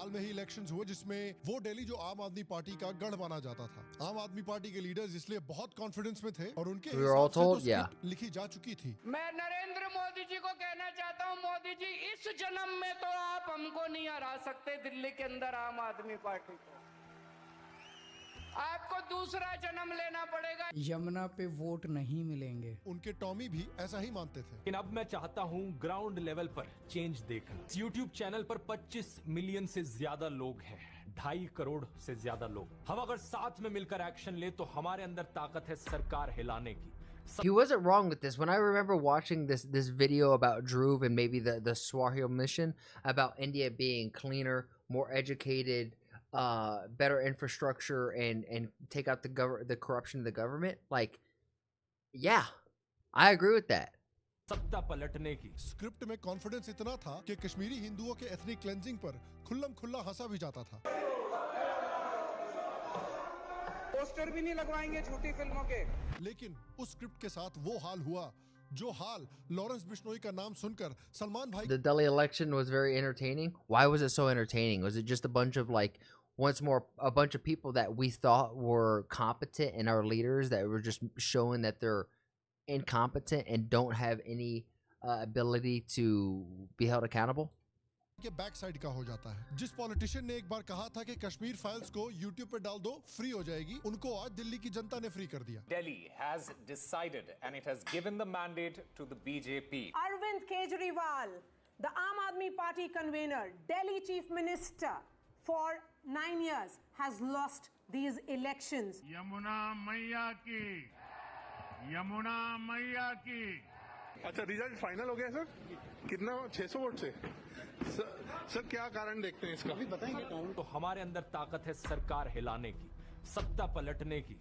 हाल में ही इलेक्शंस हुए जिसमें वो दिल्ली जो आम आदमी पार्टी का गढ़ माना जाता था। आम आदमी पार्टी के लीडर्स इसलिए बहुत कॉन्फिडेंस में थे और उनके We were all हिसाब से तो told, yeah. स्क्रिप्ट लिखी जा चुकी थी। मैं नरेंद्र मोदी जी को कहना चाहता हूं, मोदी जी इस जन्म में तो आप हमको नहीं हरा सकते दिल्ली के अंदर आम आदमी पार्टी को, आपको दूसरा जन्म लेना पड़ेगा। यमुना पे वोट नहीं मिलेंगे। उनके टॉमी भी ऐसा ही मानते थे। लेकिन अब मैं चाहता हूं ग्राउंड लेवल पर चेंज देखना। इस YouTube चैनल पर 25 मिलियन से ज्यादा लोग हैं, 2.5 करोड़ से ज्यादा लोग। हम अगर साथ में मिलकर एक्शन ले तो हमारे अंदर ताकत है सरकार हिलाने की। He wasn't wrong with this. When I remember watching this video about Dhruv and maybe the Swahili mission about India being cleaner, more educated, better infrastructure, and take out the corruption of the government. Like, yeah, I agree with that. सत्ता पलटने की script में confidence इतना था कि कश्मीरी हिंदुओं के ethnic cleansing पर खुल्लम खुल्ला हंसा भी जाता था। पोस्टर भी नहीं लगवाएंगे झूठी फिल्मों के। लेकिन उस स्क्रिप्ट के साथ वो हाल हुआ जो हाल लॉरेंस बिश्नोई का नाम सुनकर सलमान भाई The Delhi election was very entertaining. Why was it so entertaining? Was it just a bunch of a bunch of people that we thought were competent and our leaders that were just showing that they're incompetent and don't have any ability to be held accountable? के back side का हो जाता है। जिस politician ने एक बार कहा था कि कश्मीर फाइल्स को यूट्यूब पे डाल दो फ्री हो जाएगी, उनको आज दिल्ली की जनता ने फ्री कर दिया। Delhi has decided and it has given the mandate to the BJP. Arvind Kejriwal, the Aam Aadmi Party convener, Delhi Chief Minister for 9 years, has lost these elections. Yamuna मैया की। अच्छा, रिजल्ट फाइनल हो गया sir? कितना? 600 vote से? Sir क्या कारण देखते हैं इसका? अभी बताएंगे। तो हमारे अंदर ताकत है सरकार हिलाने की, सत्ता पलटने की।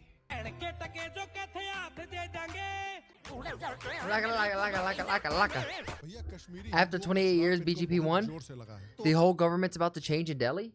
भैया Kashmiri After 28 years, BJP won? जोर से लगा है। The whole government's about to change in Delhi?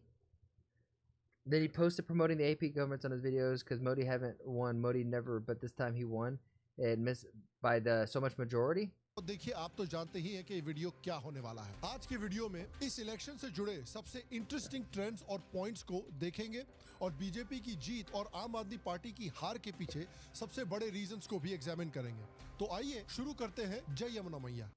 Then he posted promoting the AP governments on his videos because Modi haven't won. Modi never, but this time he won and missed by so much majority. तो देखिए, आप तो जानते ही हैं कि ये video क्या होने वाला है। आज के वीडियो में इस इलेक्शन से जुड़े सबसे इंटरेस्टिंग ट्रेंड्स और पॉइंट्स को देखेंगे और बीजेपी की जीत और आम आदमी पार्टी की हार के पीछे सबसे बड़े रीजंस को भी एग्जामिन करेंगे। तो आइए शुरू करते हैं। जय यमुना मैया।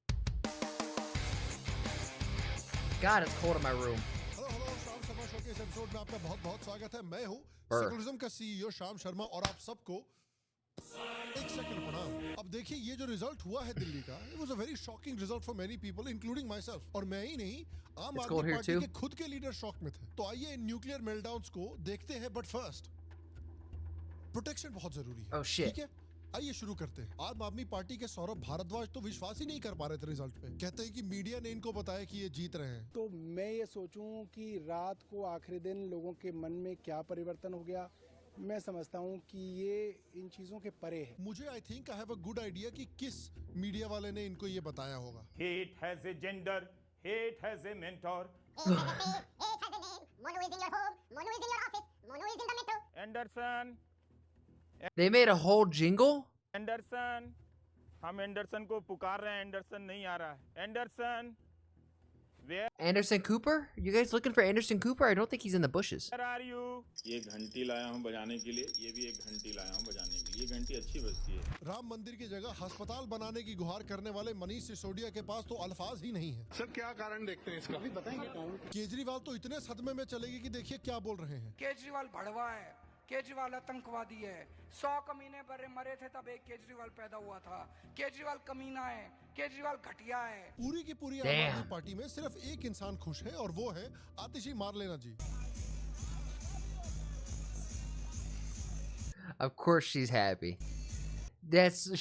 God, it's cold in my room. Hello शाम शर्मा शो के इस एपिसोड में आपका बहुत बहुत स्वागत है। मैं हूँ Burr. सेकुलरिज्म का सीईओ शाम शर्मा और आप सबको एक सेकंड प्रणाम। अब देखिए, ये जो रिजल्ट हुआ है दिल्ली का, it was a very shocking result for many people including myself। और मैं ही नहीं, आम It's cold आदमी here पार्टी too. के खुद के लीडर शॉक में थे। तो आइए इन न्यूक्लियर मेल्टडाउन्स को देखते हैं, बट फर्स्ट प्रोटेक्शन बहुत जरूरी है। Oh, shit. ठीक है, आइए शुरू करते हैं। आम आदमी पार्टी के सौरभ भारद्वाज तो विश्वास ही नहीं कर पा रहे थे रिजल्ट पे। कहते हैं कि मीडिया ने इनको बताया कि ये जीत रहे हैं। तो मैं ये सोचूं कि रात को आखिरी दिन लोगों के मन में क्या परिवर्तन हो गया, मैं समझता हूं कि ये इन चीजों के परे है। मुझे I think I have a good idea कि किस मीडिया वाले ने इनको ये बताया होगा। Hate has a gender, hate has a mentor. Hate has a name. Mono is in your home. Mono is in your office. Mono is in the metro. Anderson, They made a whole jingle? Anderson, हम Anderson को पुकार रहे हैं, Anderson नहीं आ रहा है। Anderson, Anderson Cooper? You guys looking for Anderson Cooper? I don't think he's in the bushes. where are you? ये घंटी लाया हूँ बजाने के लिए, ये भी एक घंटी लाया हूँ बजाने के लिए। ये घंटी अच्छी बजती है। राम मंदिर की जगह अस्पताल बनाने की गुहार करने वाले मनीष सिसोदिया के पास तो अल्फाज ही नहीं है। सर क्या कारण देखते हैं इसका? अभी बताएंगे। केजरीवाल तो इतने सदमे में चलेगी कि देखिए क्या बोल रहे हैं। केजरीवाल भड़वा है, केजरीवाल आतंकवादी है। 100 कमीने मरे थे तब एक केजरीवाल पैदा हुआ था। केजरीवाल कमीना है, केजरीवाल घटिया है। पूरी की पूरी आम Damn. आदमी पार्टी में सिर्फ एक इंसान खुश है और वो है आतिशी मारलेना जी। Of course she's happy.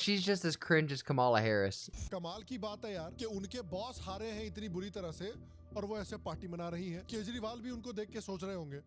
She's just as cringe as Kamala Harris. कमाल की बात है यार कि उनके बॉस हारे हैं इतनी बुरी तरह से और वो ऐसे पार्टी मना रही है। केजरीवाल भी उनको देख के सोच रहे होंगे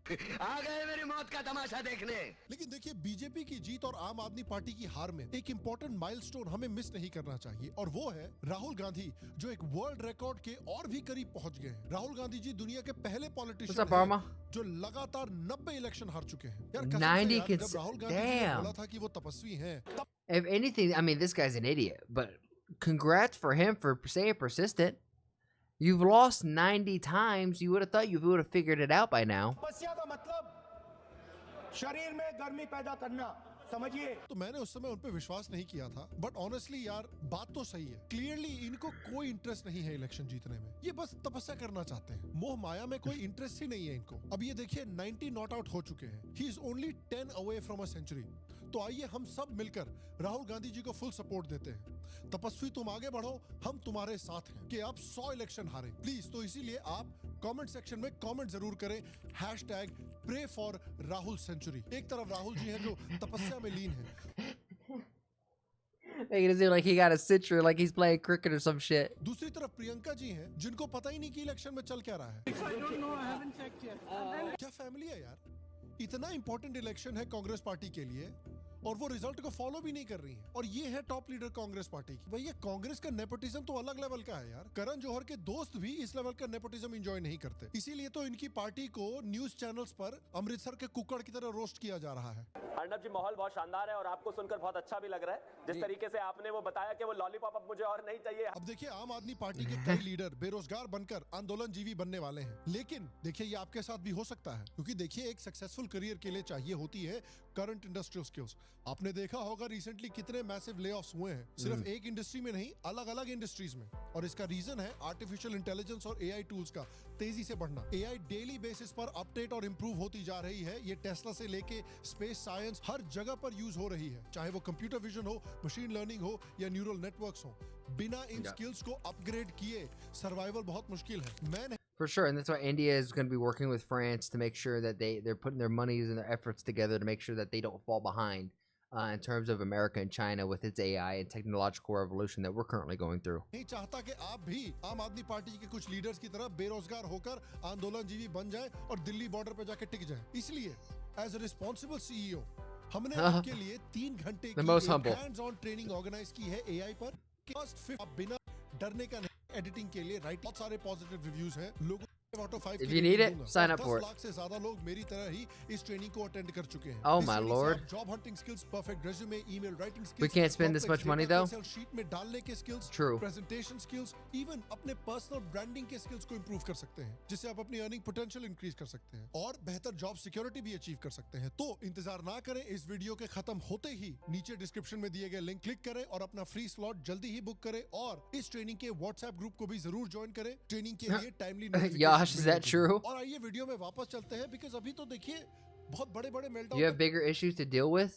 आ गए मेरी मौत का तमाशा देखने। लेकिन देखिए, बीजेपी की जीत और आम आदमी पार्टी की हार में एक इंपॉर्टेंट माइलस्टोन हमें मिस नहीं करना चाहिए और वो है राहुल गांधी, जो एक वर्ल्ड रिकॉर्ड के और भी करीब पहुंच गए हैं। राहुल गांधी जी दुनिया के पहले What's up, पॉलिटिशियन Burma? हैं जो लगातार 90 इलेक्शन हार चुके हैं। यार कसम से 90 यार, जब राहुल गांधी जी ने Damn. बोला था कि वो तपस्वी हैं, If anything, I mean, this guy's an idiot, but congrats for him for staying persistent. You've lost 90 times. You would have thought you would have figured it out by now. तपस्या का मतलब शरीर में गर्मी पैदा करना, समझिए। तो मैंने उस समय उन पे विश्वास नहीं किया था, बट ऑनेस्टली यार बात तो सही है। क्लियरली इनको कोई इंटरेस्ट नहीं है इलेक्शन जीतने में, ये बस तपस्या करना चाहते हैं। मोह माया में कोई इंटरेस्ट ही नहीं है इनको। अब ये देखिए 90 नॉट आउट हो चुके हैं। He is only 10 away from a century. तो आइए हम सब मिलकर राहुल गांधी जी को फुल सपोर्ट देते हैं। तपस्वी तुम आगे बढ़ो, हम तुम्हारे साथ हैं कि आप 100 इलेक्शन हारे प्लीज। तो इसीलिए आप कमेंट सेक्शन में कमेंट जरूर करें #pray for राहुल सेंचुरी। एक तरफ राहुल जी हैं जो तपस्या में लीन हैं, Making it seem like he got a century, like he's playing cricket or some shit. दूसरी तरफ प्रियंका जी हैं जिनको पता ही नहीं कि इलेक्शन में चल क्या रहा है। क्या फैमिली है यार, इतना इंपॉर्टेंट इलेक्शन है कांग्रेस पार्टी के लिए और वो रिजल्ट को फॉलो भी नहीं कर रही है। और ये है टॉप लीडर कांग्रेस पार्टी की। भैया कांग्रेस का नेपोटिज्म तो अलग लेवल का है यार। करण जौहर के दोस्त भी इस लेवल का नेपोटिज्म एंजॉय नहीं करते। इसीलिए तो इनकी पार्टी को न्यूज चैनल्स पर अमृतसर के कुक्कड़ की तरह रोस्ट किया जा रहा है। अर्नब जी, माहौल बहुत शानदार है और आपको सुनकर बहुत अच्छा भी लग रहा है। जिस तरीके से आपने वो बताया कि वो लॉलीपॉप अब मुझे और नहीं चाहिए। अब देखिए आम आदमी पार्टी के कई लीडर बेरोजगार बनकर आंदोलन जीवी बनने वाले हैं। लेकिन देखिए ये आपके साथ भी हो सकता है, क्योंकि देखिए एक सक्सेसफुल करियर के लिए चाहिए होती है करंट इंडस्ट्रियल स्किल्स। आपने देखा होगा रिसेंटली कितने मैसिव लेऑफ्स हुए हैं, सिर्फ एक इंडस्ट्री में नहीं, अलग अलग इंडस्ट्रीज में। और इसका रीजन है आर्टिफिशियल इंटेलिजेंस और एआई टूल्स का तेजी से बढ़ना। एआई डेली बेसिस पर अपडेट और इंप्रूव होती जा रही है। ये टेस्ला से लेके स्पेस साइंस हर जगह पर यूज हो रही है, चाहे वो कंप्यूटर विजन हो, मशीन लर्निंग हो या न्यूरल नेटवर्क्स हो। बिना इन स्किल्स को अपग्रेड किए सर्वाइवल बहुत मुश्किल है। मैं For sure, and that's why India is going to be working with France to make sure that they're putting their monies and their efforts together to make sure that they don't fall behind in terms of America and China with its AI and technological revolution that we're currently going through. नहीं चाहता कि आप भी आम आदमी party के कुछ leaders की तरह बेरोजगार होकर आंदोलन जीवी बन जाएं और दिल्ली बॉर्डर पे जाके टिक जाएं। इसलिए एज अ रिस्पॉन्सिबल सीईओ हमने आपके लिए 3 घंटे की हैंड्स ऑन ट्रेनिंग ऑर्गेनाइज की है एआई पर। आप बिना डरने का नहीं, एडिटिंग के लिए राइट बहुत सारे पॉजिटिव रिव्यूज हैं लोगों। If you need it, sign up for it. 10 lakh से ज्यादा लोग मेरी तरह ही इस ट्रेनिंग को अटेंड कर चुके हैं। Oh my lord. Job hunting skills, perfect resume, email writing skills, We can't spend this much money though. Excel sheet में डालने के skills, True. Presentation skills, even अपने पर्सनल ब्रांडिंग के स्किल्स को इंप्रूव कर सकते हैं, जिससे आप अपनी अर्निंग पोटेंशियल इंक्रीज कर सकते हैं और बेहतर जॉब सिक्योरिटी भी अचीव कर सकते हैं। तो इंतजार ना करें, इस वीडियो के खत्म होते ही नीचे डिस्क्रिप्शन में दिए गए लिंक क्लिक करें और अपना फ्री स्लॉट जल्दी ही बुक करें और इस ट्रेनिंग के व्हाट्सएप ग्रुप को भी जरूर ज्वाइन करें। ट्रेनिंग के लिए timely Yash, is that true? और आइए वीडियो में वापस चलते हैं, बिकॉज़ अभी तो देखिए बहुत बड़े-बड़े meltdown. You have bigger issues to deal with?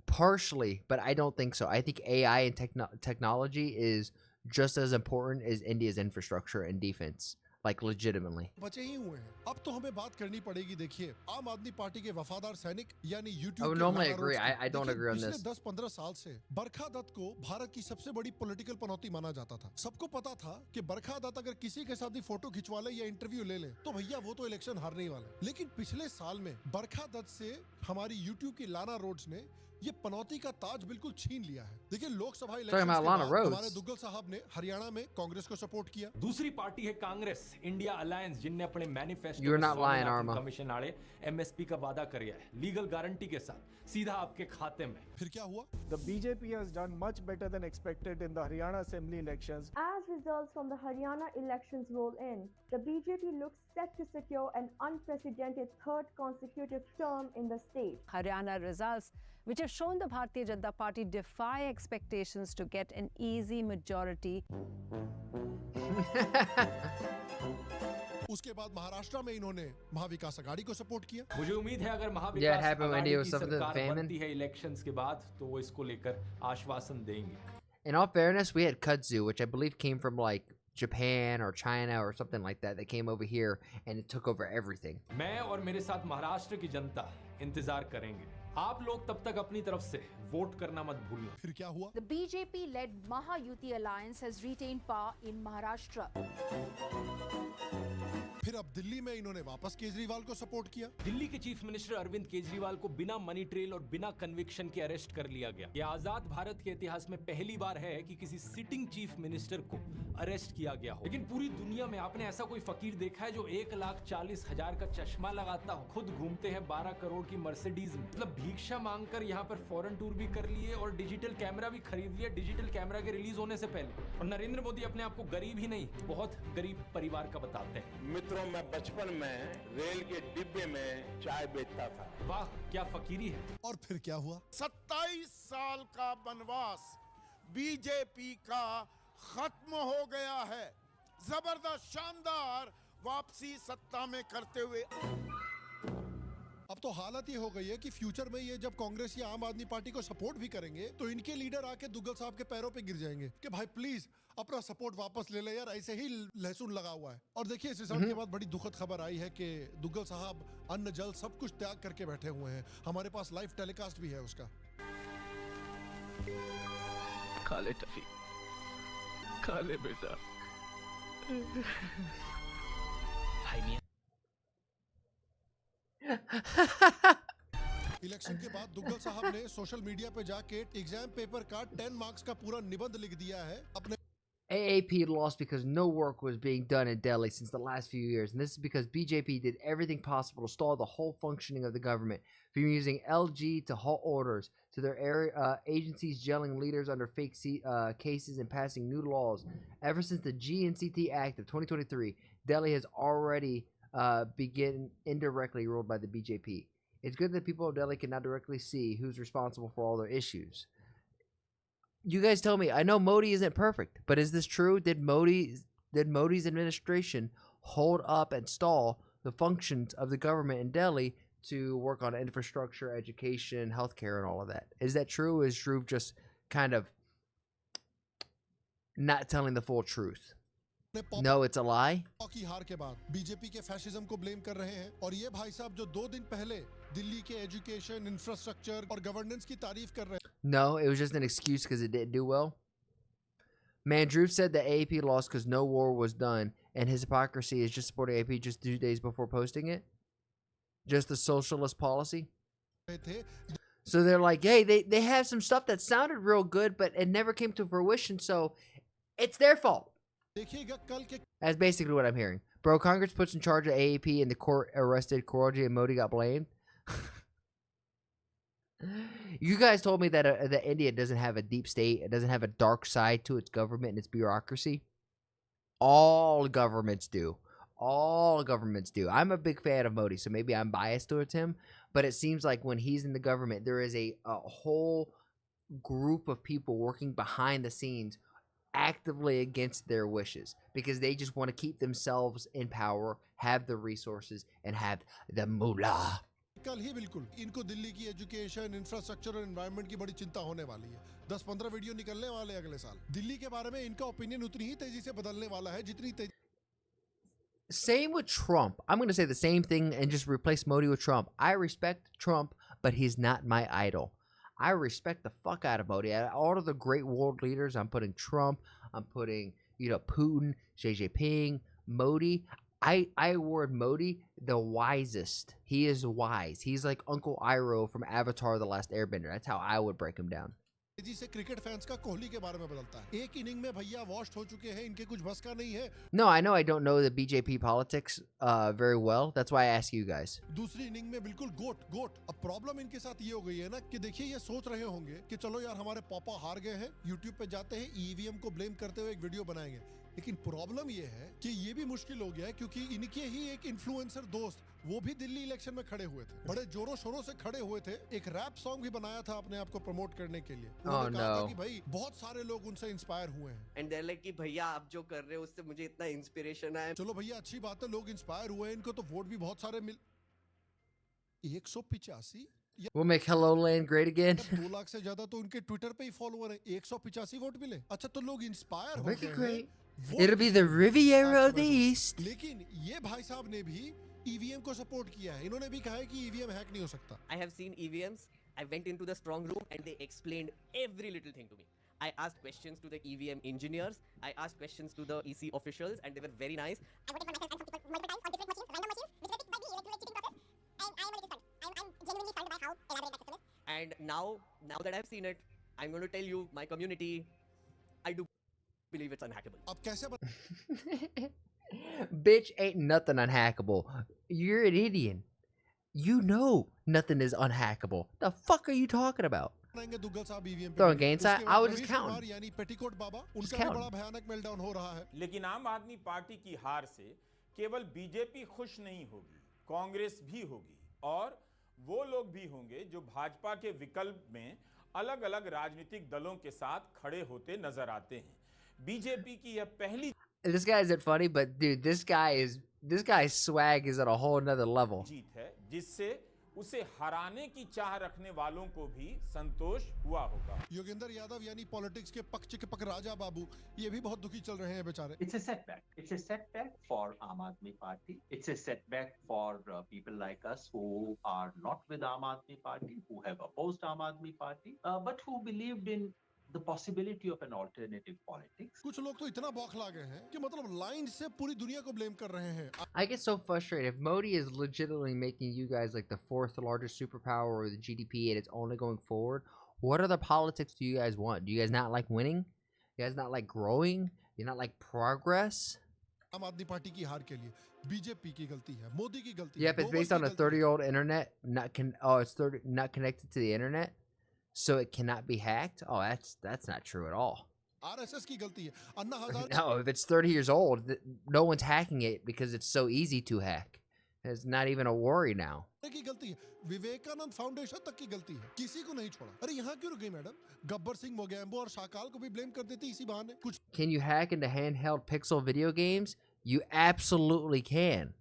Partially, but I don't think so. I think AI and technology is just as important as India's infrastructure and defense. Like legitimately. बचे ही हुए हैं। अब तो हमें बात करनी पड़ेगी। देखिए आम आदमी पार्टी के वफादार सैनिक यानी YouTube I would normally agree. I don't agree on this. पिछले 10-15 साल से बरखा दत्त को भारत की सबसे बड़ी पॉलिटिकल पनौती माना जाता था। सबको पता था कि बरखा दत्त अगर किसी के साथ भी फोटो खिंचवा ले या इंटरव्यू ले ले तो भैया वो तो इलेक्शन हारने ही वाला। लेकिन पिछले साल में बरखा दत्त से हमारी YouTube की लाना रोड्स ने ये पनौती का ताज बिल्कुल छीन लिया है। देखिए लोकसभा इलेक्शन के बाद हमारे दुग्गल साहब ने हरियाणा में कांग्रेस को सपोर्ट किया। दूसरी पार्टी है कांग्रेस इंडिया अलायंस, जिनने अपने manifesto You're not lying, Arma. Commission आड़े एमएसपी का वादा किया है, लीगल गारंटी के साथ सीधा आपके खाते में। फिर क्या हुआ? The BJP has done much better than expected in the Haryana Assembly elections. As results from the Haryana elections roll in, the BJP looks set to secure an unprecedented third consecutive term in the state. Haryana results, which have shown the Bharatiya Janata Party defy expectations to get an easy majority. उसके बाद महाराष्ट्र में इन्होंने महाविकास अघाड़ी को support किया। मुझे उम्मीद है अगर महाविकास अघाड़ी की सरकार बनती है इलेक्शंस के बाद तो वो इसको लेकर आश्वासन देंगे। In all fairness, we had kudzu, which I believe came from like Japan or China or something like that. That came over here and it took over everything. मैं और मेरे साथ महाराष्ट्र की जनता इंतजार करेंगे। आप लोग तब तक अपनी तरफ से वोट करना मत भूलना। फिर क्या हुआ? The BJP-led Mahayuti alliance has retained power in Maharashtra. फिर अब दिल्ली में इन्होंने वापस केजरीवाल को सपोर्ट किया। दिल्ली के चीफ मिनिस्टर अरविंद केजरीवाल को बिना मनी ट्रेल और बिना कन्विक्शन के अरेस्ट कर लिया गया। यह आजाद भारत के इतिहास में पहली बार है कि किसी सिटिंग चीफ मिनिस्टर को अरेस्ट किया गया हो। लेकिन पूरी दुनिया में आपने ऐसा कोई फकीर देखा है जो 1,40,000 का चश्मा लगाता हो, खुद घूमते हैं 12 करोड़ की मर्सिडीज में? मतलब भिक्षा मांगकर यहाँ पर फॉरेन टूर भी कर लिए और डिजिटल कैमरा भी खरीद लिया डिजिटल कैमरा के रिलीज होने से पहले। और नरेंद्र मोदी अपने आप को गरीब ही नहीं, बहुत गरीब परिवार का बताते हैं। मित्रों, मैं बचपन में रेल के डिब्बे में चाय बेचता था। वाह, क्या फकीरी है। और फिर क्या हुआ? 27 साल का वनवास बीजेपी का खत्म हो गया है। जबरदस्त शानदार वापसी सत्ता में करते हुए अब तो हालत ये हो गई है कि फ्यूचर में ये जब कांग्रेस या आम आदमी पार्टी को सपोर्ट भी करेंगे तो इनके लीडर आके दुग्गल साहब के पैरों पे गिर जाएंगे कि भाई प्लीज अपना सपोर्ट वापस ले ले यार, ऐसे ही लहसुन लगा हुआ है। और देखिए, इस रिजल्ट के बाद बड़ी दुखद खबर आई है कि दुग्गल साहब अन्न जल सब कुछ त्याग करके बैठे हुए हैं। हमारे पास लाइव टेलीकास्ट भी है उसका। खाले टफी, खाले बेटा। भाई मियां। इलेक्शन के बाद दुग्गल साहब ने सोशल मीडिया पे जाके एग्जाम पेपर का 10 मार्क्स का पूरा निबंध लिख दिया है अपने। AAP lost because no work was being done in Delhi since the last few years, and this is because BJP did everything possible to stall the whole functioning of the government, from using LG to halt orders, to their area agencies jailing leaders under fake cases and passing new laws. Ever since the GNCT Act of 2023, Delhi has already been indirectly ruled by the BJP. It's good that people of Delhi can now directly see who's responsible for all their issues. You guys tell me. I know Modi isn't perfect, but is this true? Did Modi's administration hold up and stall the functions of the government in Delhi to work on infrastructure, education, healthcare, and all of that? Is that true? Is Dhruv just kind of not telling the full truth? No, it's a lie. की हार के बाद BJP के fascism को blame कर रहे हैं और ये भाई साहब जो 2 दिन पहले दिल्ली के एजुकेशन, इंफ्रास्ट्रक्चर और गवर्नेंस की तारीफ कर रहे हैं। No, it was just an excuse because it didn't do well. Man, Dhruv said that AAP lost because no war was done, and his hypocrisy is just supporting AAP just 2 days before posting it. Just a socialist policy. So they're like, hey, they have some stuff that sounded real good, but it never came to fruition, so it's their fault. That's basically what I'm hearing. Bro, Congress puts in charge of AAP and the court arrested Koroji and Modi got blamed. You guys told me that that India doesn't have a deep state. It doesn't have a dark side to its government and its bureaucracy. All governments do. All governments do. I'm a big fan of Modi, so maybe I'm biased towards him. But it seems like when he's in the government, there is a whole group of people working behind the scenes actively against their wishes because they just want to keep themselves in power, have the resources, and have the moolah. कल ही बिल्कुल इनको दिल्ली की education, infrastructure और environment की बड़ी चिंता होने वाली है। 10-15 वीडियो निकलने वाले अगले साल। दिल्ली के बारे में इनका ओपिनियन उतनी ही तेजी से बदलने वाला है जितनी तेजी। Same with Trump. I'm going to say the same thing and just replace Modi with Trump. I respect Trump, but he's not my idol. I respect the fuck out of Modi. All of the great world leaders, I'm putting Trump, I'm putting, Putin, Xi Jinping, Modi. I award Modi the wisest. He is wise. He's like Uncle Iroh from Avatar: The Last Airbender. That's how I would break him down. तेजी से cricket fans का कोहली के बारे में बदलता है। एक inning में भैया वॉश्ड हो चुके हैं, इनके कुछ बस का नहीं है। No, I know I don't know the BJP politics very well. That's why I ask you guys. दूसरी इनिंग में बिल्कुल गोट। अब प्रॉब्लम इनके साथ ये हो गई है ना कि देखिए ये सोच रहे होंगे कि चलो यार हमारे पापा हार गए हैं, यूट्यूब पे जाते हैं ईवीएम को ब्लेम करते हुए एक वीडियो बनाएंगे। लेकिन प्रॉब्लम ये है कि ये भी मुश्किल हो गया है क्योंकि इनके ही एक इन्फ्लुएंसर दोस्त वो भी दिल्ली इलेक्शन में खड़े हुए थे, बड़े जोरों शोरों से खड़े हुए थे। एक रैप सॉन्ग भी बनाया था अपने आप को प्रमोट करने के लिए। उन्होंने कहा था कि भाई बहुत सारे लोग उनसे इंस्पायर हुए हैं। एंड देयर लाइक कि भैया आप जो कर रहे हो उससे मुझे इतना इंस्पिरेशन आया। चलो भैया अच्छी बात है, लोग इंस्पायर हुए हैं, इनको तो वोट भी बहुत सारे मिल 185 We'll make Hello Land great again. 2 lakh से ज्यादा तो उनके ट्विटर पे ही फॉलोअर है। 185 वोट मिले। अच्छा तो लोग इंस्पायर हो गए हैं। It'll be the Riviera of the East. लेकिन ये भाई साहब ने भी ईवीएम को सपोर्ट किया है। इन्होंने भी कहा है कि ईवीएम हैक नहीं हो सकता। I have seen EVMs. I went into the strong room and they explained every little thing to me. I asked questions to the EVM engineers. I asked questions to the EC officials and they were very nice. I voted for myself and some people multiple times on different machines, random machines, which is a bit by the electoral cheating process. And I am a little stunned. I'm genuinely stunned by how elaborate that system is. And now that I've seen it, I'm going to tell you, my community, I do believe it's unhackable. अब कैसे Bitch, ain't nothing unhackable. You're an Indian. You know nothing is unhackable. The fuck are you talking about? बनाएंगे दुग्गल साहब EVM Throwing gains उसके I बाद was just Ravish counting. Kumar यानी petticoat बाबा उनका भी counting. बड़ा भयानक मेल्टडाउन हो रहा है। लेकिन आम आदमी पार्टी की हार से केवल बीजेपी खुश नहीं होगी, कांग्रेस भी होगी और वो लोग भी होंगे जो भाजपा के विकल्प में अलग-अलग राजनीतिक दलों के साथ खड़े होते नजर आते हैं। बीजेपी की यह पहली This guy isn't funny, but dude, this guy's swag is at a whole nother level. जीत है जिससे उसे हराने की चाह रखने वालों को भी संतोष हुआ होगा। योगेंद्र यादव यानी पॉलिटिक्स के पक चिकपक राजा बाबू ये भी बहुत दुखी चल रहे हैं बेचारे। It's a setback. It's a setback for Aam Aadmi Party. It's a setback for people like us who are not with Aam Aadmi Party, who have opposed Aam Aadmi Party, but who believed in the possibility of an alternative politics. कुछ लोग तो इतना बौखला गए हैं कि मतलब line से पूरी दुनिया को ब्लेम कर रहे हैं। I get so frustrated. If Modi is legitimately making you guys like the 4th largest superpower or the GDP and it's only going forward, what other politics do you guys want? Do you guys not like winning? You guys not like growing? You not like progress? आम आदमी party की हार के लिए BJP की गलती है, मोदी की गलती है। Yep, it's based on a 30-year-old internet it's not connected to the internet, so it cannot be hacked. Oh, that's not true at all. RSS की गलती है। Anna Hazare No, if it's 30 years old, no one's hacking it because it's so easy to hack. It's not even a worry now. की गलती है, Vivekananda foundation तक की गलती है, किसी को नहीं छोड़ा। अरे यहाँ क्यों रुक गई मैडम? गब्बर सिंह, मोगैम्बो और शाकाल को भी ब्लेम कर देती इसी बहाने। कुछ Can you hack into handheld pixel video games? You absolutely can.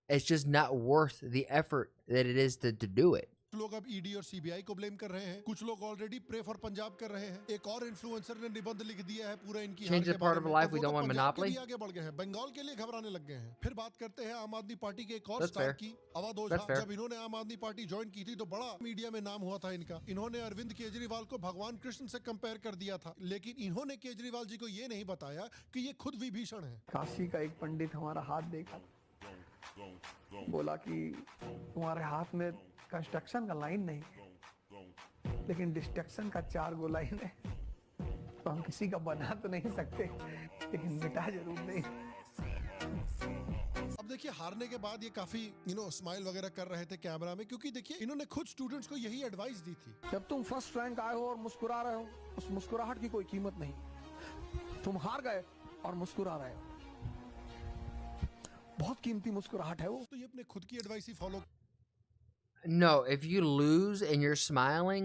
It's just not worth the effort that it is to do it. लोग अब ईडी और सीबीआई को ब्लेम कर रहे हैं, कुछ लोग ऑलरेडी प्रे फॉर पंजाब कर रहे हैं। एक और इन्फ्लुएंसर ने निबंध लिख दिया है पूरा इनकी Change the part of life we don't want monopoly. आगे बढ़ गए हैं, बंगाल के लिए घबराने लग गए हैं। फिर बात करते हैं आम आदमी पार्टी के एक और That's स्टार fair. की, अवध ओझा। That's fair. जब इन्होंने आम आदमी पार्टी ज्वाइन की थी तो बड़ा मीडिया में नाम हुआ था इनका। इन्होंने अरविंद केजरीवाल को भगवान कृष्ण से कंपेयर कर दिया था, लेकिन इन्होंने केजरीवाल जी को ये नहीं बताया कि ये खुद विभीषण है। काशी का एक पंडित हमारा हाथ देखा, बोला कि तुम्हारे हाथ में कंस्ट्रक्शन का लाइन नहीं है, लेकिन डिस्ट्रक्शन का 4 गो लाइन है, तो हम किसी का बना तो नहीं सकते, लेकिन मिटा जरूर नहीं। अब देखिए हारने के बाद ये काफी स्माइल वगैरह कर रहे थे कैमरा में, क्योंकि देखिए इन्होंने खुद स्टूडेंट्स को यही एडवाइस दी थी। जब तुम फर्स्ट रैंक आए हो और मुस्कुरा रहे हो, उस मुस्कुराहट की कोई कीमत नहीं। तुम हार गए और मुस्कुरा रहे हो, बहुत कीमती मुस्कुराहट है वो। तो ये अपने खुद की advice he follow. No, if you lose and you're smiling,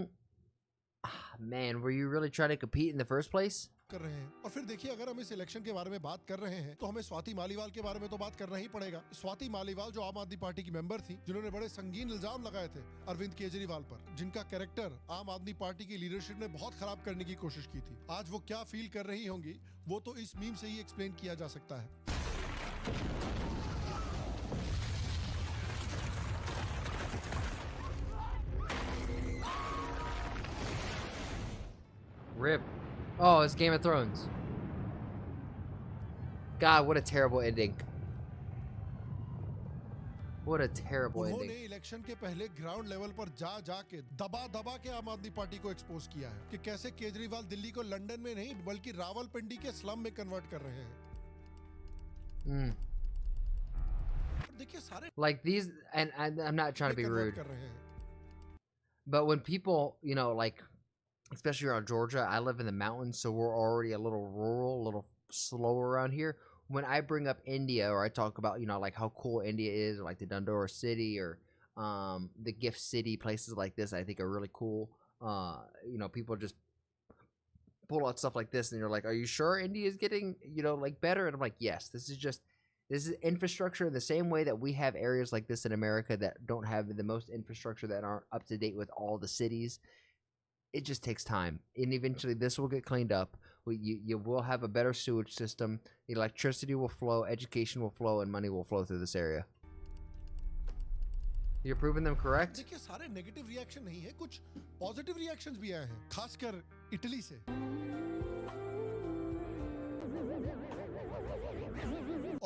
man, were you really trying to compete in the first place? कर रहे हैं। और फिर देखिए अगर हम इस इलेक्शन के बारे में बात कर रहे हैं तो हमें स्वाति मालीवाल के बारे में तो बात करना ही पड़ेगा। स्वाति मालीवाल जो आम आदमी पार्टी की मेंबर थी, जिन्होंने बड़े संगीन इल्जाम लगाए थे अरविंद केजरीवाल पर, जिनका कैरेक्टर आम आदमी पार्टी की लीडरशिप ने बहुत खराब करने की कोशिश की थी। आज वो क्या फील कर रही होंगी वो तो इस मीम से ही एक्सप्लेन किया जा सकता है। Rip. Oh, it's Game of Thrones. God, what a terrible ending. What a terrible ending. उन्होंने इलेक्शन के पहले ग्राउंड लेवल पर जा के दबा के आम आदमी पार्टी को एक्सपोज किया है कि कैसे केजरीवाल दिल्ली को लंदन में नहीं बल्कि रावलपिंडी के स्लम में कन्वर्ट कर रहे हैं। देखिए सारे Like these, and I'm not trying to be rude, कर रहे हैं। but when people, like, especially around Georgia, I live in the mountains, so we're already a little rural, a little slower around here. When I bring up India or I talk about, like how cool India is, or like the Dandora city or the Gift City, places like this, I think are really cool. People just pull out stuff like this and you're like, are you sure India is getting, like better? And I'm like, yes, this is infrastructure in the same way that we have areas like this in America that don't have the most infrastructure, that aren't up to date with all the cities. It just takes time, and eventually this will get cleaned up. You will have a better sewage system, electricity will flow, education will flow, and money will flow through this area. You're proving them correct? देखिए सारे negative reaction नहीं है, कुछ positive reactions भी आए हैं, खासकर Italy से।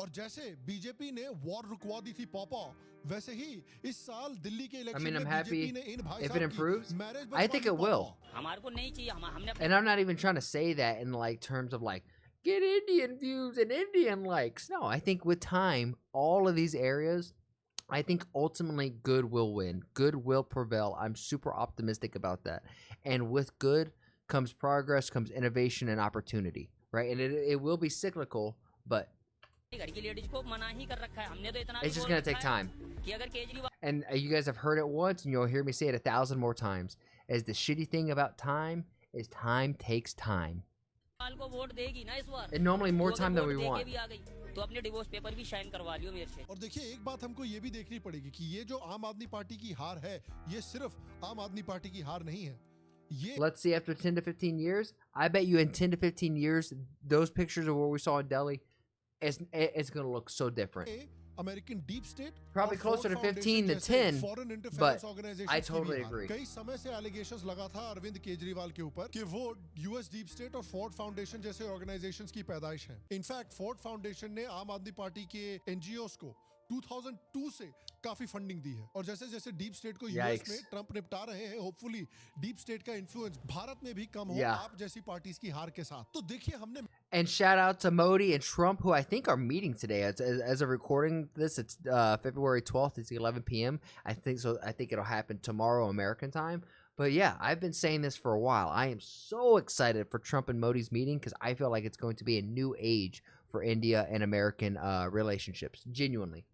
और जैसे बीजेपी ने वॉर रुकवा दी थी पापा, वैसे ही इस साल दिल्ली के इलेक्शन में बीजेपी ने इन भाई if it improves. I think it will. And I'm not even trying to say that in like terms of like get Indian views and Indian likes. No, I think with time, all of these areas I think ultimately good will win. Good will prevail. I'm super optimistic about that. And with good comes progress, comes innovation and opportunity, right? And it will be cyclical, but it's just going to take time. And you guys have heard it once, and you'll hear me say it 1,000 more times. As the shitty thing about time is time takes time. And normally more time than we want. और देखिए एक बात हमको ये भी देखनी पड़ेगी कि ये जो आम आदमी पार्टी की हार है ये सिर्फ आम आदमी पार्टी की हार नहीं है. Let's see after 10 to 15 years. I bet you in 10 to 15 years, those pictures of what we saw in Delhi, it's going to look so different. American deep state Probably closer to 15 than 10, but I totally agree. कई समय से allegations लगा था अरविंद केजरीवाल के ऊपर कि वो US deep state और Ford Foundation जैसे organizations की पैदाइश है. In fact, Ford Foundation ने आम आदमी पार्टी के NGOs को 2002 से काफी फंडिंग दी है और जैसे जैसे डीप स्टेट को यूएस में ट्रंप निपटा रहे हैं, होपफुली डीप स्टेट का इन्फ्लुएंस भारत में भी कम हो आप जैसी पार्टीज की हार के साथ. तो देखिए हमने And shout out to Modi and Trump, who I think are meeting today. As of recording this, it's February 12th. It's 11 p.m. I think so. I think it'll happen tomorrow American time. But yeah, I've been saying this for a while. I am so excited for Trump and Modi's meeting because I feel like it's going to be a new age for India and American relationships. Genuinely.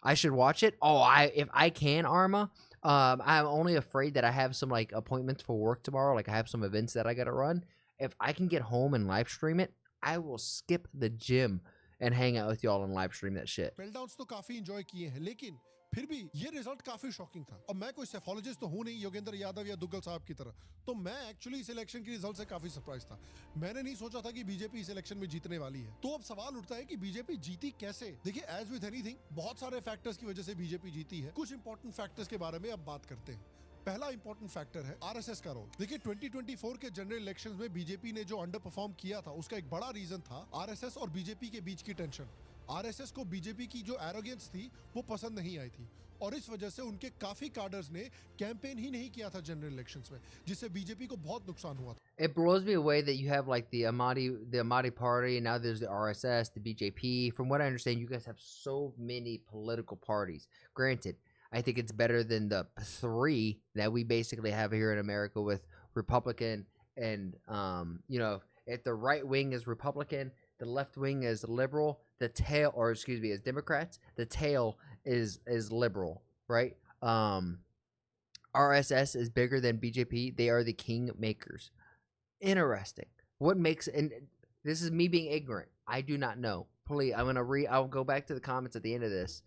I should watch it. Oh, if I can, Arma. I'm only afraid that I have some like appointments for work tomorrow. Like I have some events that I got to run. If I can get home and live stream it, I will skip the gym and hang out with y'all and live stream that shit. मेल्टडाउन्स तो काफी enjoy किए हैं, लेकिन फिर भी ये result काफी shocking था. और मैं कोई सेफोलॉजिस्ट तो हूं नहीं योगेंद्र यादव या दुग्गल साहब की तरह, तो मैं एक्चुअली इस इलेक्शन के रिजल्ट से काफी सरप्राइज था. मैंने नहीं सोचा था कि बीजेपी इस इलेक्शन में जीतने वाली है. तो अब सवाल उठता है कि बीजेपी जीती कैसे. देखिए एज विद एनीथिंग बहुत सारे फैक्टर्स की वजह से बीजेपी जीती है. कुछ इंपॉर्टेंट फैक्टर्स के बारे में अब बात करते हैं. पहला इंपॉर्टेंट फैक्टर है आरएसएस का रोल. देखिए 2024 के जनरल इलेक्शंस में बीजेपी ने जो अंडर परफॉर्म किया था उसका एक बड़ा रीजन था आरएसएस और बीजेपी के बीच की टेंशन. आरएसएस को बीजेपी की जो एरोगेंस थी वो पसंद नहीं आई थी और इस वजह से उनके काफी कार्डर्स ने कैंपेन ही नहीं किया था जनरल इलेक्शंस में, जिससे बीजेपी को बहुत नुकसान हुआ था. It blows me away that you have like the Ahmadi party, and now there's the RSS, the BJP. From what I understand, you guys have so many political parties. Granted, I think it's better than the 3 that we basically have here in America with Republican and if the right wing is Republican, the left wing is liberal, the tail, or excuse me, is Democrats, the tail is liberal, right? RSS is bigger than BJP. They are the king makers. Interesting. What makes, and this is me being ignorant, I do not know. Please, I'll go back to the comments at the end of this.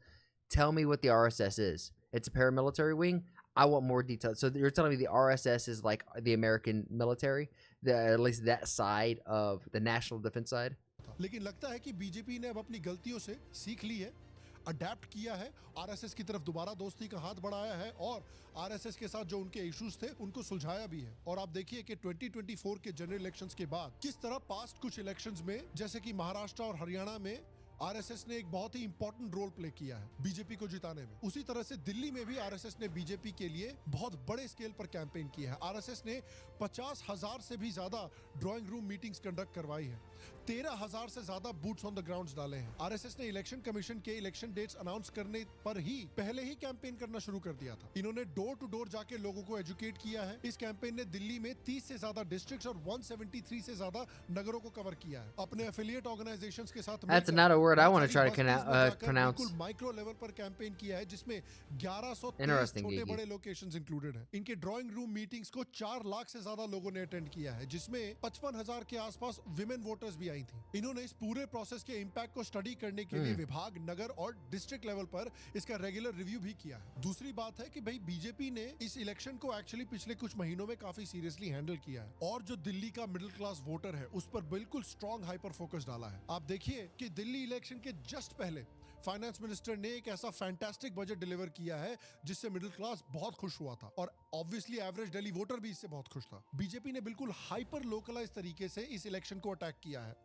Tell me what the RSS is. It's a paramilitary wing. I want more details. So you're telling me the RSS is like the American military, at least that side of the national defense side? लेकिन लगता है कि BJP ने अब अपनी गलतियों से सीख ली है, अडेप्ट किया है, आरएसएस की तरफ दोबारा दोस्ती का हाथ बढ़ाया है और आरएसएस के साथ जो उनके इश्यूज थे उनको सुलझाया भी है. और आप देखिए कि 2024 के जनरल इलेक्शंस के बाद किस तरह पास्ट कुछ इलेक्शंस में जैसे कि महाराष्ट्र और हरियाणा में आरएसएस ने एक बहुत ही इंपॉर्टेंट रोल प्ले किया है बीजेपी को जिताने में. उसी तरह से दिल्ली में भी आरएसएस ने बीजेपी के लिए बहुत बड़े स्केल पर कैंपेन किया है. आरएसएस ने 50,000 से भी ज्यादा ड्राइंग रूम मीटिंग्स कंडक्ट करवाई है, 13,000 से ज्यादा बूट्स ऑन द ग्राउंड्स डाले हैं. आरएसएस ने इलेक्शन कमीशन के इलेक्शन डेट्स अनाउंस करने पर ही पहले ही कैंपेन करना शुरू कर दिया था. इन्होंने डोर टू डोर जाके लोगों को एजुकेट किया है. इस कैंपेन ने दिल्ली में 30 से ज्यादा डिस्ट्रिक्ट्स और 173 से ज्यादा नगरों को कवर किया है. अपने एफिलिएट ऑर्गेनाइजेशंस के साथ That's not a word I want to try to pronounce. Micro level पर कैंपेन किया है जिसमें 1123 छोटे बड़े लोकेशंस इंक्लूडेड हैं. इनके ड्राइंग रूम मीटिंग्स को 4 लाख से ज्यादा लोगों ने अटेंड किया है, जिसमें 55,000 के आसपास विमेन वोटर्स भी आई थी. इन्होंने इस पूरे प्रोसेस के इंपैक्ट को स्टडी करने के लिए विभाग, नगर और डिस्ट्रिक्ट लेवल पर इसका रेगुलर रिव्यू भी किया है. दूसरी बात है कि भाई बीजेपी ने इस इलेक्शन को एक्चुअली पिछले कुछ महीनों में काफी सीरियसली हैंडल किया है और जो दिल्ली का मिडिल क्लास वोटर है उस पर बिल्कुल स्ट्रॉन्ग हाइपर फोकस डाला है. आप देखिए कि दिल्ली इलेक्शन के जस्ट पहले फाइनेंस मिनिस्टर ने एक ऐसा फैंटास्टिक बजट डिलीवर किया है जिससे मिडिल क्लास बहुत खुश हुआ था और ऑब्वियसली एवरेज दिल्ली वोटर भी इससे बहुत खुश था. बीजेपी ने बिल्कुल हाइपर लोकलाइज तरीके से इस इलेक्शन को अटैक किया है.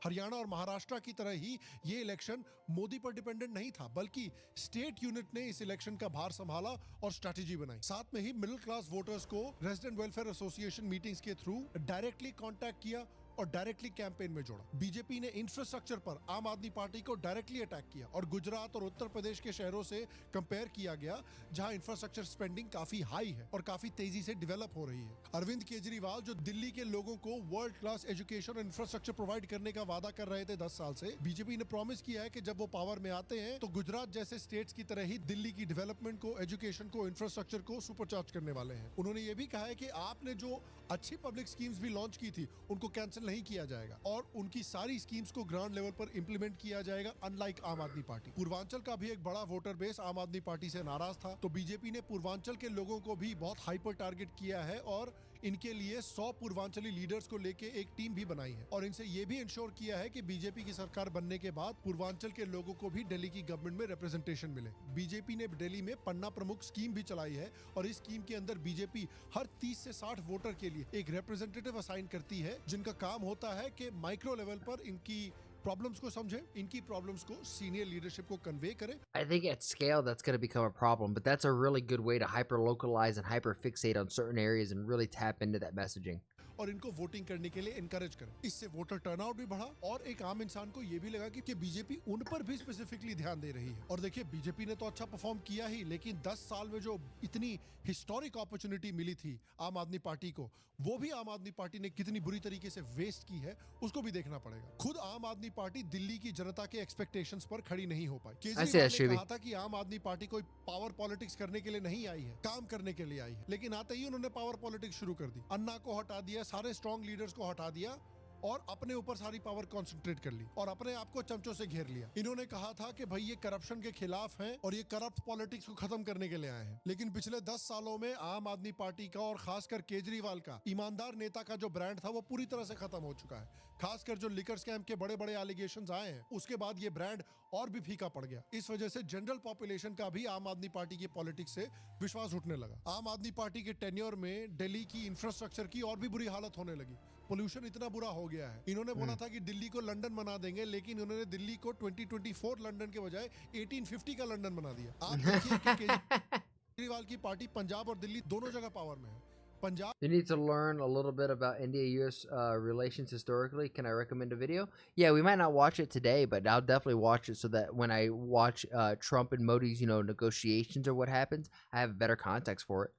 हरियाणा और महाराष्ट्र की तरह ही ये इलेक्शन मोदी पर डिपेंडेंट नहीं था, बल्कि स्टेट यूनिट ने इस इलेक्शन का भार संभाला और स्ट्रेटेजी बनाई. साथ में ही मिडिल क्लास वोटर्स को रेजिडेंट वेलफेयर एसोसिएशन मीटिंग्स के थ्रू डायरेक्टली कांटेक्ट किया, और डायरेक्टली कैंपेन में जोड़ा। बीजेपी ने इंफ्रास्ट्रक्चर पर आम आदमी पार्टी को डायरेक्टली अटैक किया और गुजरात और उत्तर प्रदेश के शहरों से कंपेयर किया गया जहां इंफ्रास्ट्रक्चर स्पेंडिंग काफी हाई है और काफी तेजी से डेवलप हो रही है। अरविंद केजरीवाल जो दिल्ली के लोगों को वर्ल्ड क्लास एजुकेशन और इंफ्रास्ट्रक्चर प्रोवाइड करने का वादा कर रहे थे 10 साल से, बीजेपी ने प्रॉमिस किया है कि जब वो पावर में आते हैं तो गुजरात जैसे स्टेट्स की तरह ही दिल्ली की डेवलपमेंट को, एजुकेशन को, इंफ्रास्ट्रक्चर को सुपरचार्ज करने वाले हैं। उन्होंने ये भी कहा है कि आपने जो अच्छी पब्लिक स्कीम्स भी लॉन्च की थी उनको कैंसिल नहीं किया जाएगा और उनकी सारी स्कीम्स को ग्राउंड लेवल पर इंप्लीमेंट किया जाएगा, अनलाइक आम आदमी पार्टी। पूर्वांचल का भी एक बड़ा वोटर बेस आम आदमी पार्टी से नाराज था, तो बीजेपी ने पूर्वांचल के लोगों को भी बहुत हाइपर टारगेट किया है और इनके लिए 100 पूर्वांचली लीडर्स को लेके एक टीम भी बनाई है और इनसे ये भी इंश्योर किया है कि बीजेपी की सरकार बनने के बाद पूर्वांचल के लोगों को भी दिल्ली की गवर्नमेंट में रिप्रेजेंटेशन मिले। बीजेपी ने दिल्ली में पन्ना प्रमुख स्कीम भी चलाई है और इस स्कीम के अंदर बीजेपी हर 30 से 60 वोटर के लिए एक रिप्रेजेंटेटिव असाइन करती है जिनका काम होता है कि माइक्रो लेवल पर इनकी प्रॉब्लम्स को समझे, इनकी प्रॉब्लम्स को सीनियर लीडरशिप को कन्वे करे। I think at scale that's going to become a problem, but that's a really good way to hyper localize and hyper fixate on certain areas and really tap into that messaging. और इनको voting करने के लिए encourage करें। इससे voter turnout भी बढ़ा और एक आम इंसान को ये भी लगा कि बीजेपी उन पर भी स्पेसिफिकली ध्यान दे रही है। और देखिए बीजेपी ने तो अच्छा परफॉर्म किया ही, लेकिन 10 साल में जो इतनी हिस्टोरिक अपॉर्चुनिटी मिली थी आम आदमी पार्टी को, वो भी आम आदमी पार्टी ने कितनी बुरी तरीके से वेस्ट की है उसको भी देखना पड़ेगा। खुद आम आदमी पार्टी दिल्ली की जनता के एक्सपेक्टेशंस पर खड़ी नहीं हो पाई। केजरीवाल ने कहा था कि आम आदमी पार्टी कोई पावर पॉलिटिक्स करने के लिए नहीं आई है, काम करने के लिए आई है, लेकिन आते ही उन्होंने पावर पॉलिटिक्स शुरू कर दी। अन्ना को हटा दिया, सारे स्ट्रॉन्ग लीडर्स को हटा दिया और अपने ऊपर सारी पावर कंसंट्रेट कर ली और अपने आप को चमचों से घेर लिया। इन्होंने कहा था कि भाई ये करप्शन के खिलाफ हैं और ये करप्ट पॉलिटिक्स को खत्म करने के लिए आए हैं, लेकिन पिछले 10 सालों में आम आदमी पार्टी का और खासकर केजरीवाल का ईमानदार नेता का जो ब्रांड था वो पूरी तरह से खत्म हो चुका है। खासकर जो लिकर स्कैम के बड़े बड़े एलिगेशंस आए हैं उसके बाद ये ब्रांड और भी फीका पड़ गया। इस वजह से जनरल पॉपुलेशन का भी आम आदमी पार्टी की पॉलिटिक्स से विश्वास उठने लगा। आम आदमी पार्टी के टेन्योर में दिल्ली की इंफ्रास्ट्रक्चर की और भी बुरी हालत होने लगी। पोल्यूशन इतना बुरा हो गया है, इन्होंने बोला था कि दिल्ली को लंदन बना देंगे, लेकिन उन्होंने दिल्ली को 2024 लंदन के बजाय 1850 का लंदन बना दिया। आप देखिए कि केजरीवाल की पार्टी पंजाब और दिल्ली दोनों जगह पावर में है। You need to learn a little bit about India-US relations historically. Can I recommend a video? Yeah, we might not watch it today, but I'll definitely watch it so that when I watch Trump and Modi's, negotiations or what happens, I have better context for it.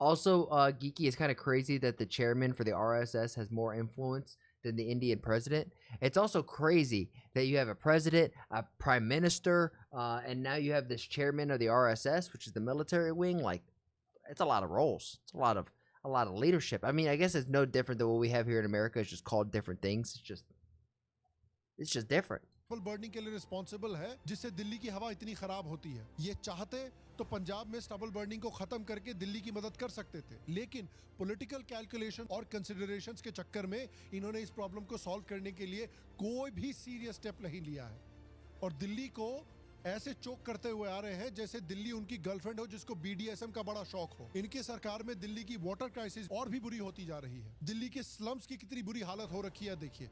Also, Geeky, it's kind of crazy that the chairman for the RSS has more influence than the Indian president. It's also crazy that you have a president, a prime minister, and now you have this chairman of the RSS, which is the military wing. Like, it's a lot of roles. It's a lot of leadership. I mean, I guess it's no different than what we have here in America. It's just called different things. It's just different. Burning के लिए responsible है जिससे दिल्ली की हवा इतनी खराब होती है। ये चाहते तो पंजाब में स्टबल बर्निंग को खत्म करके दिल्ली की मदद कर सकते थे, लेकिन पॉलिटिकल कैलकुलेशन और कंसिडरेशंस के चक्कर में इन्होंने इस प्रॉब्लम को सॉल्व करने के लिए कोई भी सीरियस स्टेप नहीं लिया है और दिल्ली को ऐसे चोक करते हुए आ रहे हैं जैसे दिल्ली उनकी गर्लफ्रेंड हो जिसको BDSM का बड़ा शौक हो। इनके सरकार में दिल्ली की वाटर क्राइसिस और भी बुरी होती जा रही है। दिल्ली के स्लम्स की कितनी बुरी हालत हो रखी है देखिए।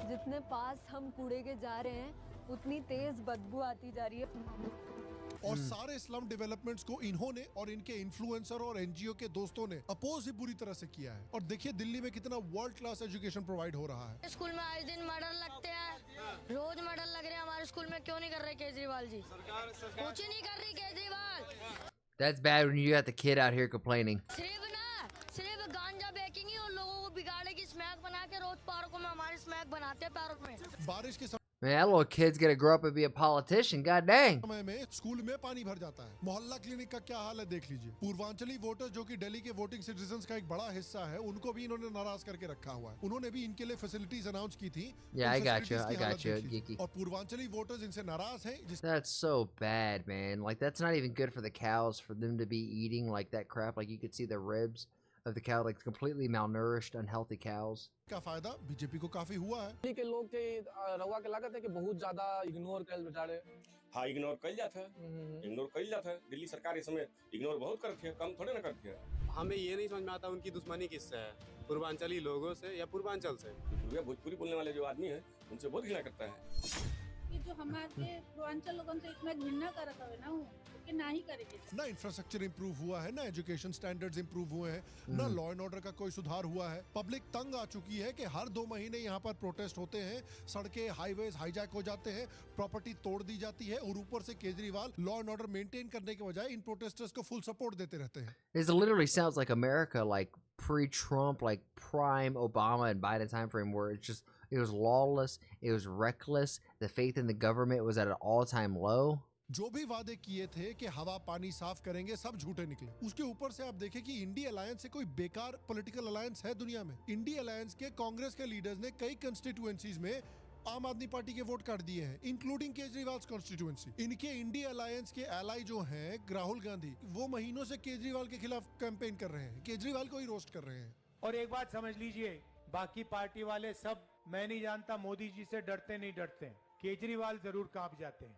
जितने पास हम कूड़े के जा रहे हैं उतनी तेज बदबू आती जा रही है और सारे स्लम डेवलपमेंट्स को इन्होंने और इनके इन्फ्लुएंसर और NGO के दोस्तों ने अपोज ही बुरी तरह से किया है। और देखिए दिल्ली में कितना वर्ल्ड क्लास एजुकेशन प्रोवाइड हो रहा है। स्कूल में आज दिन मर्डर लगते हैं, रोज मर्डर लग रहे हैं। हमारे स्कूल में क्यों नहीं कर रहे केजरीवाल जी? कुछ नहीं कर रही Kejriwal. That's bad when you got the kid out here complaining. सिर्फ गांजा बेकिंग ही उन लोगों को बिगाड़ेगी। स्मैक बना के रोज पार्कों में हमारे स्मैक बनाते हैं पार्क में। बारिश के Man, that little kid's gonna grow up and be a politician. God dang. समय में स्कूल में पानी भर जाता है। मोहल्ला क्लिनिक का क्या हाल है देख लीजिए। पूर्वांचली वोटर्स जो कि दिल्ली के वोटिंग सिटीजंस का एक बड़ा हिस्सा है, उनको भी इन्होंने नाराज करके रखा हुआ है। उन्होंने भी इनके लिए फैसिलिटीज अनाउंस की थी। Yeah, I got you, Geeky. और पूर्वांचली वोटर्स इनसे नाराज हैं। That's so bad, man. Like that's not even good for the cows for them to be eating like that crap. Like you could see the ribs of the cow, like completely malnourished, unhealthy cows. का फायदा BJP को काफी हुआ है। दिल्ली के लोग के रवा के लागत है कि बहुत ज्यादा इग्नोर कर बेचारे। हाँ, इग्नोर कर जाता है। दिल्ली सरकार इस समय इग्नोर बहुत करती है, कम थोड़े ना करती है। हमें ये नहीं समझ में आता उनकी दुश्मनी किससे है, पूर्वांचली लोगों से या पूर्वांचल से। भोजपुरी बोलने वाले जो आदमी है उनसे बहुत घृणा करता है। ये जो हमारे पूर्वांचल लोगों से इतना घृणा करता है ना, कि ना ही करेंगे। ना इंफ्रास्ट्रक्चर इंप्रूव हुआ है, ना एजुकेशन स्टैंडर्ड्स इंप्रूव हुए हैं, ना लॉ एंड ऑर्डर का कोई सुधार हुआ है। पब्लिक तंग आ चुकी है कि हर 2 महीने यहाँ पर प्रोटेस्ट होते हैं, सड़कें हाईवेज हाईजैक हो जाते हैं, प्रॉपर्टी तोड़ दी जाती है और ऊपर से Kejriwal law and order maintain करने के बजाय इन प्रोटेस्टर्स को फुल सपोर्ट देते रहते हैं। This literally sounds like America, like pre-Trump, like prime Obama and Biden time frame, where it was lawless, it was reckless, the faith in the government was at an all-time low. जो भी वादे किए थे कि हवा पानी साफ करेंगे, सब झूठे निकले। उसके ऊपर से आप देखें कि इंडी अलायंस से कोई बेकार पॉलिटिकल अलायंस है दुनिया में। इंडी अलायंस के कांग्रेस के लीडर्स ने कई कंस्टिट्यूएंसीज में आम आदमी पार्टी के वोट काट दिए हैं, इंक्लूडिंग केजरीवाल कॉन्स्टिट्यूएंसी। इनके इंडी अलायंस के एलाई जो हैं राहुल गांधी, वो महीनों से केजरीवाल के खिलाफ कैंपेन कर रहे हैं, केजरीवाल को ही रोस्ट कर रहे हैं। और एक बात समझ लीजिए, बाकी पार्टी वाले सब, मैं नहीं जानता मोदी जी से डरते नहीं डरते, केजरीवाल जरूर कांप जाते हैं।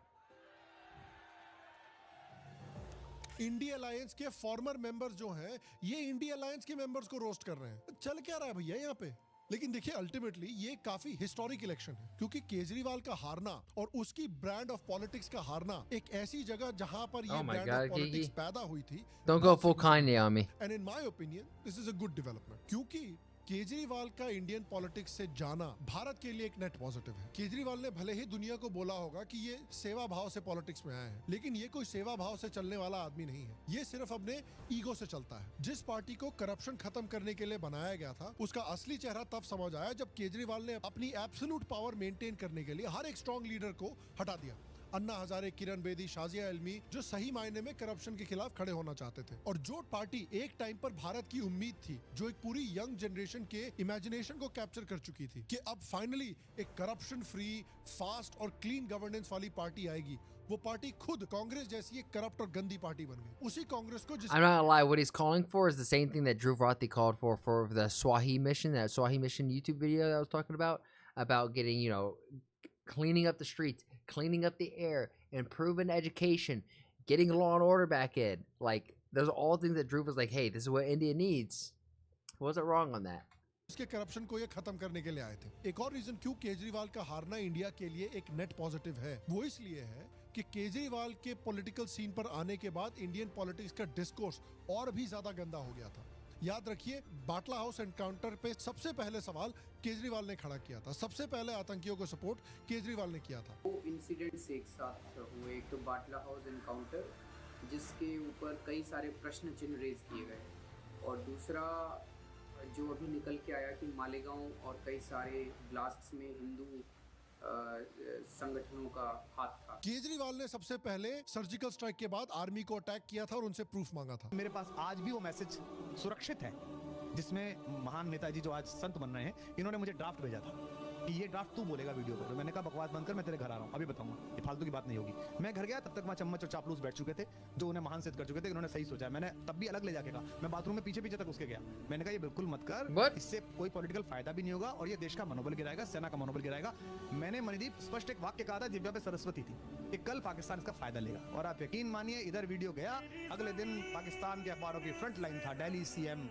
इंडी अलायंस के फॉर्मर मेंबर्स जो हैं, ये इंडी अलायंस के मेंबर्स को रोस्ट कर रहे हैं। चल क्या रहा है भैया यहाँ पे? लेकिन देखिए अल्टीमेटली ये काफी हिस्टोरिक इलेक्शन है, क्योंकि केजरीवाल का हारना और उसकी ब्रांड ऑफ पॉलिटिक्स का हारना एक ऐसी जगह जहां पर ये ब्रांड ऑफ पॉलिटिक्स पैदा हुई थी। Don't go full Kanye on me. And in my opinion this is a good development, क्योंकि केजरीवाल का इंडियन पॉलिटिक्स से जाना भारत के लिए एक नेट पॉजिटिव है। केजरीवाल ने भले ही दुनिया को बोला होगा कि ये सेवा भाव से पॉलिटिक्स में आए हैं, लेकिन ये कोई सेवा भाव से चलने वाला आदमी नहीं है। ये सिर्फ अपने ईगो से चलता है। जिस पार्टी को करप्शन खत्म करने के लिए बनाया गया था, उसका असली चेहरा तब समझ आया जब केजरीवाल ने अपनी एब्सोल्यूट पावर मेंटेन करने के लिए हर एक स्ट्रॉन्ग लीडर को हटा दिया। अन्ना हजारे, किरण बेदी, शाजिया इल्मी, जो सही मायने में करप्शन के खिलाफ खड़े होना चाहते थे, और जो पार्टी एक टाइम पर भारत की उम्मीद थी, जो एक पूरी यंग जनरेशन के इमेजिनेशन को कैप्चर कर चुकी थी कि अब फाइनली एक करप्शन फ्री, फास्ट और क्लीन गवर्नेंस वाली पार्टी आएगी, वो पार्टी खुद कांग्रेस जैसी एक करप्ट और गंदी पार्टी बन गई। उसी कांग्रेस को I'm not gonna lie, what he's calling for is the same thing that Dhruv Rathi called for the Swahi mission, that Swahi mission YouTube video that I was talking about getting, you know, cleaning up the streets, cleaning up the air, improving education, getting law and order back in. Like, those are all things that Dhruv was like, hey, this is what India needs. Wasn't wrong on that. उसके corruption को ये खत्म करने के लिए आए थे। एक और रीजन क्यों केजरीवाल का हारना इंडिया के लिए एक नेट पॉजिटिव है, वो इसलिए है कि केजरीवाल के पॉलिटिकल सीन पर आने के बाद इंडियन पॉलिटिक्स का डिस्कोर्स और भी ज्यादा गंदा हो गया था। याद रखिए, बाटला हाउस एनकाउंटर पे सबसे पहले सवाल केजरीवाल ने खड़ा किया था, सबसे पहले आतंकियों को सपोर्ट केजरीवाल ने किया था। दो इंसिडेंट्स एक साथ हुए, एक तो बाटला हाउस एनकाउंटर जिसके ऊपर कई सारे प्रश्न चिन्ह रेज किए गए, और दूसरा जो अभी निकल के आया कि मालेगांव और कई सारे ब्लास्ट्स में हिंदू संगठनों का हाथ था। केजरीवाल ने सबसे पहले सर्जिकल स्ट्राइक के बाद आर्मी को अटैक किया था और उनसे प्रूफ मांगा था। मेरे पास आज भी वो मैसेज सुरक्षित है जिसमें महान नेताजी जो आज संत बन रहे हैं, इन्होंने मुझे ड्राफ्ट भेजा था कि ये ड्राफ्ट तू बोलेगा वीडियो पर। मैंने कहा बकवास बंद कर, मैं तेरे घर आ रहा हूँ, अभी बताऊंगा, ये फालतू की बात नहीं होगी। मैं घर गया, तब तक वहाँ चम्मच और चापलूस बैठ चुके थे जो उन्हें महान सिद्ध कर चुके थे। इन्होंने सही सोचा है। मैंने तब भी अलग ले जाके कहा, मैं बाथरूम में पीछे पीछे तक उसके गया। मैंने कहा ये बिल्कुल मत कर, इससे कोई पॉलिटिकल फायदा भी नहीं होगा और ये देश का मनोबल गिराएगा, सेना का मनोबल गिराएगा। मैंने मणिदीप स्पष्ट एक वाक्य कहा था, दिव्या पे सरस्वती थी, कि कल पाकिस्तान इसका फायदा लेगा। और आप यकीन मानिए, इधर वीडियो गया, अगले दिन पाकिस्तान के अखबारों की फ्रंट लाइन था, दिल्ली सीएम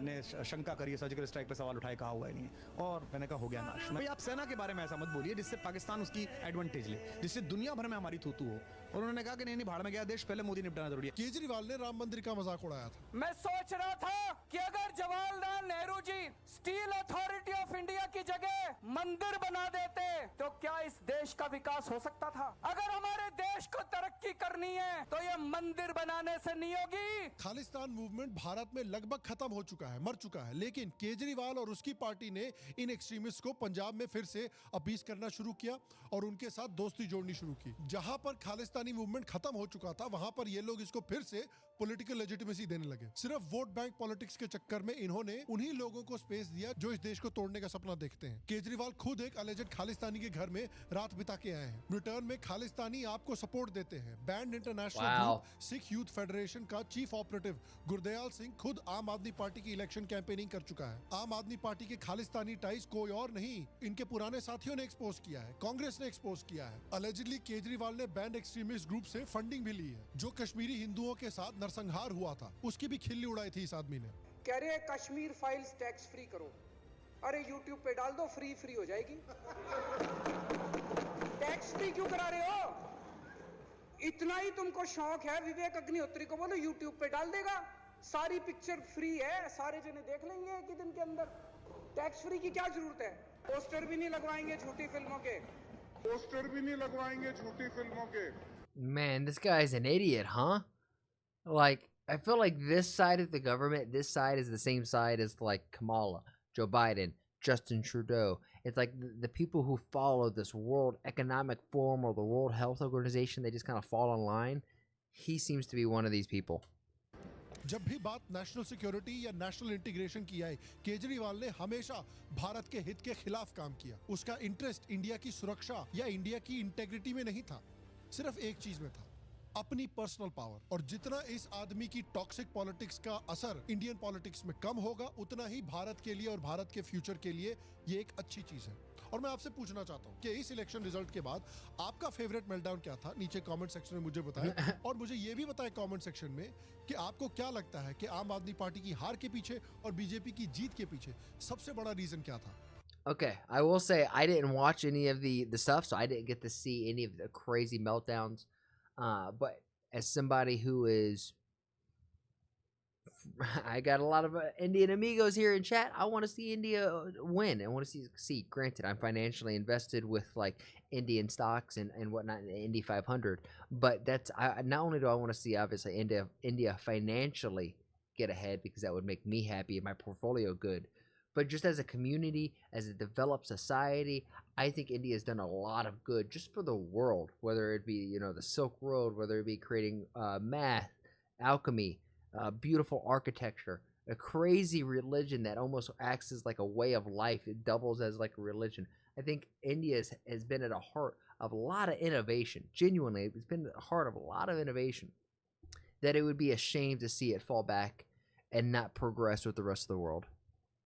ने शंका करी, सर्जिकल स्ट्राइक पे सवाल उठाए, कहा हुआ ही नहीं है। और मैंने कहा हो गया नाश। भाई आप सेना के बारे में ऐसा मत बोलिए जिससे पाकिस्तान उसकी एडवांटेज ले, जिससे दुनिया भर में हमारी थूतू हो। और उन्होंने कहा कि नहीं भाड़ में गया देश, पहले मोदी निपटाना जरूरी है। केजरीवाल ने राम मंदिर का मजाक उड़ाया था। मैं सोच रहा था कि अगर Jawaharlal Nehru ji steel authority of India की जगह मंदिर बना देते तो क्या इस देश का विकास हो सकता था। अगर हमारे देश को तरक्की करनी है तो ये मंदिर बनाने से नहीं होगी। खालिस्तान मूवमेंट भारत में लगभग खत्म हो चुका है, मर चुका है, लेकिन केजरीवाल और उसकी पार्टी ने इन एक्सट्रीमिस्ट को पंजाब में फिर से अपीस करना शुरू किया और उनके साथ दोस्ती जोड़नी शुरू की। जहां पर खालिस्तानी मूवमेंट खत्म हो चुका था, वहां पर ये लोग इसको फिर से पॉलिटिकल लेजिटिमेसी देने लगे। सिर्फ वोट बैंक पॉलिटिक्स के चक्कर में इन्होंने उन्हीं लोगों को स्पेस दिया जो इस देश को तोड़ने का सपना देखते हैं। केजरीवाल खुद एक अलेजेड खालिस्तानी के घर में रात बिता के आए हैं। रिटर्न में खालिस्तानी आपको सपोर्ट देते हैं। Band international group, Sikh youth federation का चीफ ऑपरेटिव गुरदयाल सिंह खुद आम आदमी पार्टी की इलेक्शन कैंपेनिंग कर चुका है। आम आदमी पार्टी के खालिस्तानी टाइज कोई और नहीं, इनके पुराने साथियों ने एक्सपोज किया है, कांग्रेस ने एक्सपोज किया है। अलेजिडली केजरीवाल ने बैंड एक्सट्रीमिस्ट ग्रुप से फंडिंग भी ली है। जो कश्मीरी हिंदुओं के साथ नरसंहार हुआ था, उसकी भी खिल्ली उड़ाई थी इस आदमी ने। कह रहे हैं कश्मीर फाइल्स टैक्स फ्री करो। अरे यूट्यूब पे डाल दो, फ्री हो जाएगी। टैक्स फ्री क्यों करा रहे हो? इतना ही तुमको शौक है, विवेक अग्निहोत्री को बोलो यूट्यूब पे डाल देगा, सारी पिक्चर फ्री है, सारे जने देख लेंगे एक ही दिन के अंदर। टैक्स फ्री की क्या जरूरत है? पोस्टर भी नहीं लगवाएंगे झूठी फिल्मों के, पोस्टर भी नहीं लगवाएंगे झूठी फिल्मों के। Man, this guy's an idiot, huh? Like, I feel like this side of the government, this side is the same side as like Kamala, Joe Biden, Justin Trudeau. It's like the people who follow this World Economic Forum or the World Health Organization, they just kind of fall in line. He seems to be one of these people. जब भी बात national security या national integration की आई, केजरीवाल ने हमेशा भारत के हित के खिलाफ काम किया। उसका इंटरेस्ट इंडिया की सुरक्षा या इंडिया की इंटेग्रिटी में नहीं था, सिर्फ एक चीज में था, अपनी पर्सनल पावर। और जितना इस आदमी की टॉक्सिक पॉलिटिक्स का असर इंडियन पॉलिटिक्स में कम होगा, उतना ही भारत के लिए और भारत के फ्यूचर के लिए ये एक अच्छी चीज है। और मैं आपसे पूछना चाहता हूँ कि इस इलेक्शन रिजल्ट के बाद आपका फेवरेट मेल्टडाउन क्या था? नीचे कमेंट सेक्शन में मुझे बताएं। और मुझे ये भी बताएं कमेंट सेक्शन में कि आपको क्या लगता है कि आम आदमी पार्टी की हार के पीछे और बीजेपी की जीत के पीछे सबसे बड़ा रीजन क्या था? Okay, I will say I didn't watch any of the stuff, so I didn't get to see any of the crazy meltdowns. But as somebody who is, I got a lot of Indian amigos here in chat. I want to see India win. I want to see succeed. Granted, I'm financially invested with like Indian stocks and whatnot in the Indy 500. But that's not only do I want to see obviously India financially get ahead because that would make me happy and my portfolio good. But just as a community, as a developed society, I think India has done a lot of good just for the world, whether it be, you know, the Silk Road, whether it be creating math, alchemy, beautiful architecture, a crazy religion that almost acts as like a way of life. It doubles as like a religion. I think India has been at the heart of a lot of innovation. Genuinely, it's been at the heart of a lot of innovation that it would be a shame to see it fall back and not progress with the rest of the world.